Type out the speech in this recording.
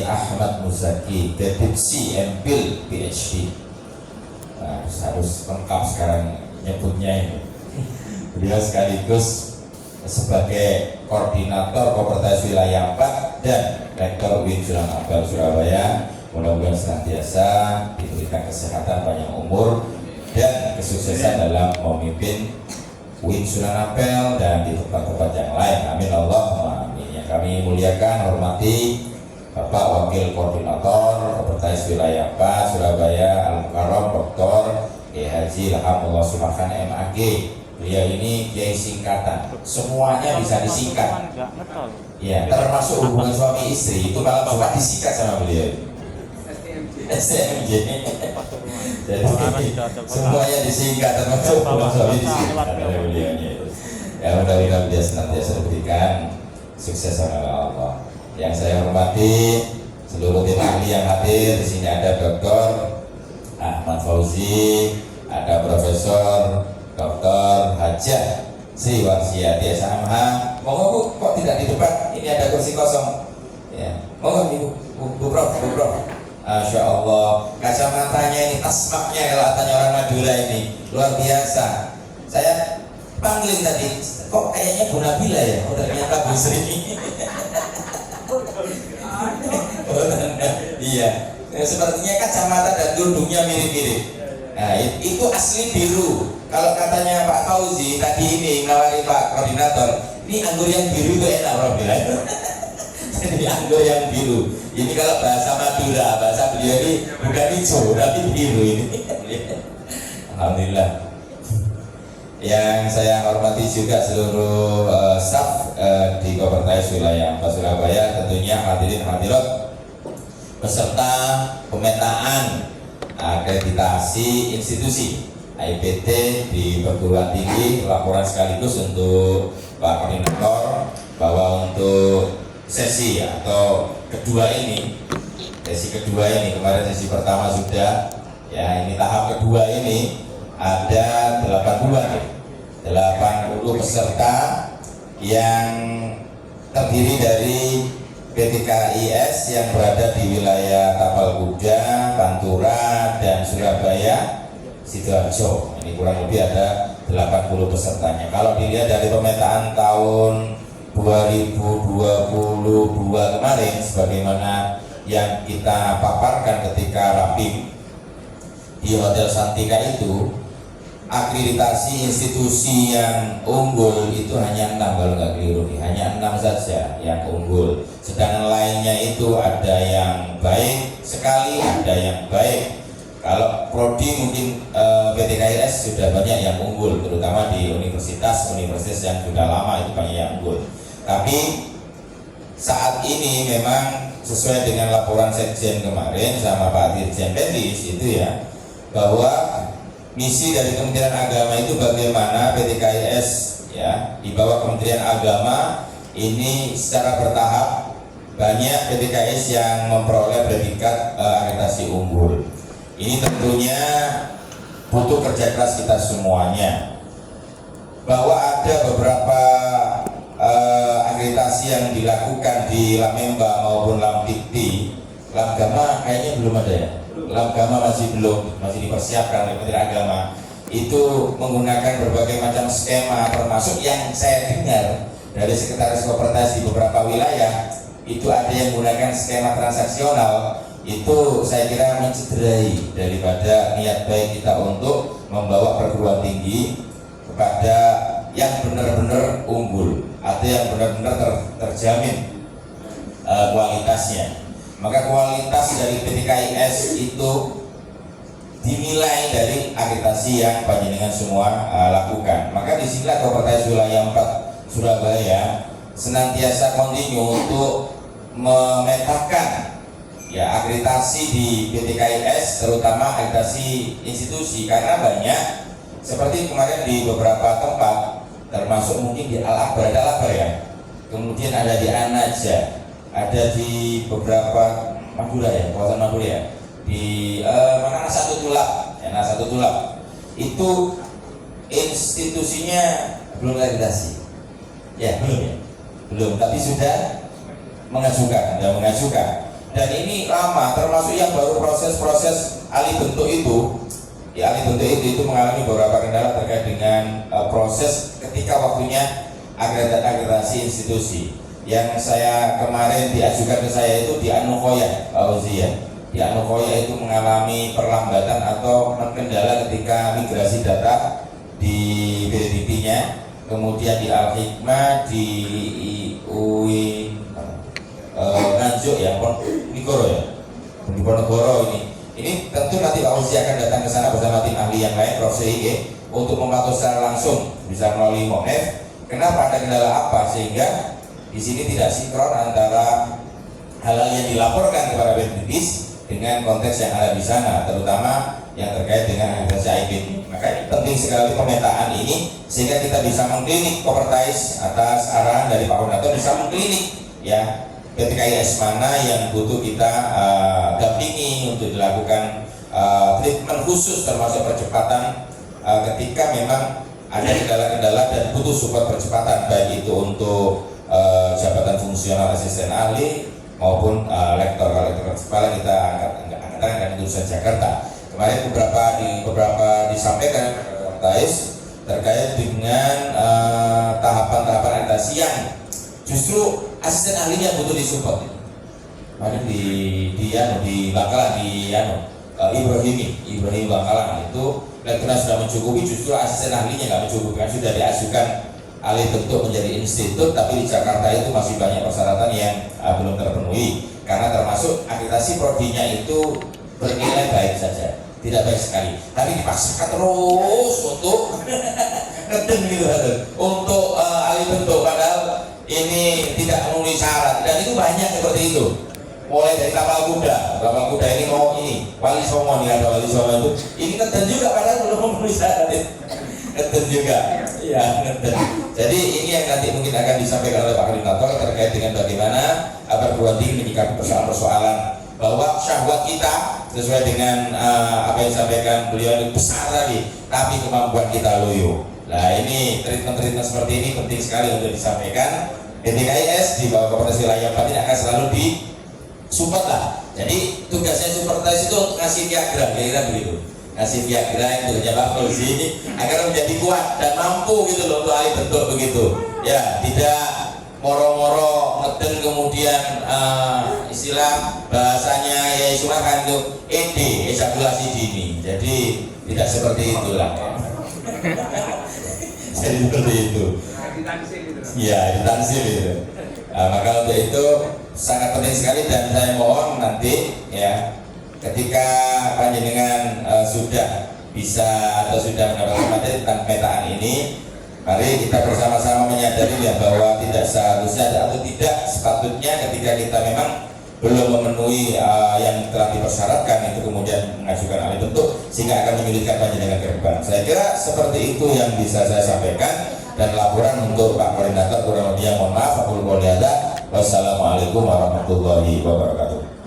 Ahmad Muzaki, dediksi MPhil PhD. Nah, harus lengkap sekarang nyebutnya ini. Beliau sekaligus sebagai koordinator Kopertas Wilayah 4 dan Rektor UIN Sunan Ampel Surabaya. Mudah-mudahan senantiasa diberikan kesehatan, panjang umur dan kesuksesan dalam memimpin UIN Sunan Ampel dan di tempat-tempat yang lain. Amin Allahumma amin. Yang kami muliakan, hormati Bapak Wakil Koordinator Kopertas Wilayah 4 Surabaya Al-Mukarram Dr. Kiai Haji Ilhamullah Sumarkan MAG. Beliau ini kiai singkatan, semuanya bisa disingkat. Ya, termasuk hubungan suami istri itu malah suka disingkat sama beliau. STMJ. Jadi semuanya disingkat, termasuk hubungan suami disingkat oleh beliaunya itu. Ya, mudah-mudahan dia senantiasa diberikan sukses oleh Allah. Yang saya hormati seluruh tim ahli yang hadir di sini, ada Dr. Ahmad Fauzi, ada Profesor Dr. Hajah Sri Warsiati SMH. Monggo Bu, kok tidak di depan? Ini ada kursi kosong. Ya, monggo Ibu, Bu Prof, Bu Prof. Masya Allah, kacamatanya ini, tasmaknya kalau katanya orang Madura ini luar biasa. Saya panggil tadi, kok kayaknya Bu Nabila ya? Oh, ternyata Bu Sri. Iya, sepertinya kacamata dan dudungnya mirip-mirip. Nah, itu asli biru. Kalau katanya Pak Fauzi tadi ini melawari Pak Koordinator, ini anggur yang biru itu enak, Bro. Jadi anggur yang biru. Ini kalau bahasa Madura, bahasa beliau ini bukan hijau tapi biru ini. Alhamdulillah. Yang saya hormati juga seluruh staf di Kopertas Wilayah 4 Surabaya, tentunya hadirin hadirat peserta pemetaan akreditasi institusi IPT di perguruan tinggi. Laporan sekaligus untuk Pak Koordinator bahwa untuk sesi atau kedua ini, kemarin sesi pertama sudah, ya ini tahap kedua ini ada 80 peserta yang terdiri dari PTKIS yang berada di wilayah Tapal Kuda, Pantura, dan Surabaya, Sidoarjo. Ini kurang lebih ada 80 pesertanya. Kalau dilihat dari pemetaan tahun 2022 kemarin, sebagaimana yang kita paparkan ketika Rapim di Hotel Santika itu, akreditasi institusi yang unggul itu hanya 6, kalau nggak keliru, hanya 6 saja yang unggul. Sedangkan lainnya itu ada yang baik sekali, ada yang baik. Kalau prodi mungkin PTKIS sudah banyak yang unggul, terutama di universitas yang sudah lama itu banyak yang unggul. Tapi saat ini memang sesuai dengan laporan Sekjen kemarin sama Pak Dirjen Penlis itu ya, bahwa misi dari Kementerian Agama itu bagaimana PTKIS ya di bawah Kementerian Agama ini secara bertahap banyak PTKIS yang memperoleh predikat akreditasi unggul. Ini tentunya butuh kerja keras kita semuanya. Bahwa ada beberapa akreditasi yang dilakukan di Lamemba maupun Lamdikti, Lamgama kayaknya belum ada ya. Lamgama masih dipersiapkan oleh Kementerian Agama. Itu menggunakan berbagai macam skema, termasuk yang saya dengar dari Sekretaris Kopertas di beberapa wilayah itu ada yang menggunakan skema transaksional. Itu saya kira mencederai daripada niat baik kita untuk membawa perguruan tinggi kepada yang benar-benar unggul atau yang benar-benar terjamin kualitasnya. Maka kualitas dari PTKIS itu dinilai dari akreditasi yang panjenengan semua lakukan. Maka disinilah Kopertas Wilayah 4 Surabaya senantiasa kontinu untuk memetakan ya akreditasi di PTKIS, terutama akreditasi institusi, karena banyak seperti kemarin di beberapa tempat, termasuk mungkin di Al-Akbar, ada Al-Akbar ya, kemudian ada di An-Najah, ada di beberapa Madura ya, kawasan Madura ya, di mana Satu Tulap, ya, Satu Tulap itu institusinya belum akreditasi, ya belum, tapi sudah mengajukan. dan ini lama, termasuk yang baru proses-proses alih bentuk itu. Ya, alih bentuk itu mengalami beberapa kendala terkait dengan proses ketika waktunya akreditasi institusi. Yang saya kemarin diajukan ke saya itu di Anukoya, Pak Uzi ya. Di Anukoya itu mengalami perlambatan atau kendala ketika migrasi data di BDP-nya, kemudian di Al-Hikmah, di UI Nganjuk ya, Ponegoro ya, di Ponegoro ini tentu nanti Pak Uzi akan datang ke sana bersama tim ahli yang lain, Prof. CIG, untuk memantau secara langsung, bisa melalui MONEF. Kenapa, ada kendala apa sehingga di sini tidak sinkron antara hal-hal yang dilaporkan kepada BPDIS dengan konteks yang ada di sana, terutama yang terkait dengan akreditasi IPIN. Maka ini penting sekali pemetaan ini sehingga kita bisa mengklinik Kopertais atas arahan dari Pak Koordinator, bisa mengklinik ya PTKIS mana yang butuh kita dampingi untuk dilakukan treatment khusus termasuk percepatan ketika memang ada kendala-kendala dan butuh support percepatan, baik itu untuk jabatan fungsional asisten ahli maupun lektor. Kalau lektor kepala kita angkatan dan jurusan Jakarta. Kemarin beberapa disampaikan Kopertais terkait dengan tahapan-tahapan akreditasi yang justru asisten ahlinya butuh disupport. Kemarin di Bangkalan, Ibrahim Bangkalan itu lektornya sudah mencukupi, justru asisten ahlinya nggak mencukupi, kan sudah diajukan alih bentuk menjadi institut, tapi di Jakarta itu masih banyak persyaratan yang belum terpenuhi, karena termasuk akreditasi prodinya itu bernilai baik saja, tidak baik sekali, tapi dipaksakan terus untuk ngeden gitu, untuk alih bentuk, padahal ini tidak memenuhi syarat, dan itu banyak seperti itu. Mulai dari kapal kuda ini mau ini Wali Songo nih, ada Wali Songo itu ini ngeden juga padahal belum memenuhi syarat, ngeden juga ya, ngeden. Jadi ini yang nanti mungkin akan disampaikan oleh Pak Koordinator terkait dengan bagaimana perguruan tinggi menyikapi persoalan-persoalan bahwa syahwat kita sesuai dengan apa yang disampaikan beliau ini besar tadi, tapi kemampuan kita loyo. Nah, ini treatment seperti ini penting sekali untuk disampaikan. PTKIS di bawah Kopertais Wilayah 4 ini akan selalu disupport lah. Jadi tugasnya Supertais itu untuk ngasih Viagra, kira-kira begitu. Ngasih Viagra yang tugasnya Pak Fauzi ini agar menjadi kuat dan mampu gitu loh untuk alih bentuk begitu. Ya, tidak moro-moro ngeden kemudian istilah bahasanya ya silahkan untuk ED, ejakulasi dini. Jadi tidak seperti itulah. Jadi seperti itu. Ya, ditansil gitu. Maka untuk itu sangat penting sekali, dan saya mohon nanti ya ketika panjenengan sudah bisa atau sudah mendapatkan materi tentang pemetaan ini, mari kita bersama-sama menyadari ya bahwa tidak seharusnya atau tidak sepatutnya ketika kita memang belum memenuhi yang telah dipersyaratkan itu kemudian mengajukan alih bentuk sehingga akan menyulitkan panjenengan ke depan. Saya kira seperti itu yang bisa saya sampaikan, dan laporan untuk Pak Koordinator kurang lebihnya mohon maaf. Aku Wassalamualaikum warahmatullahi wabarakatuh.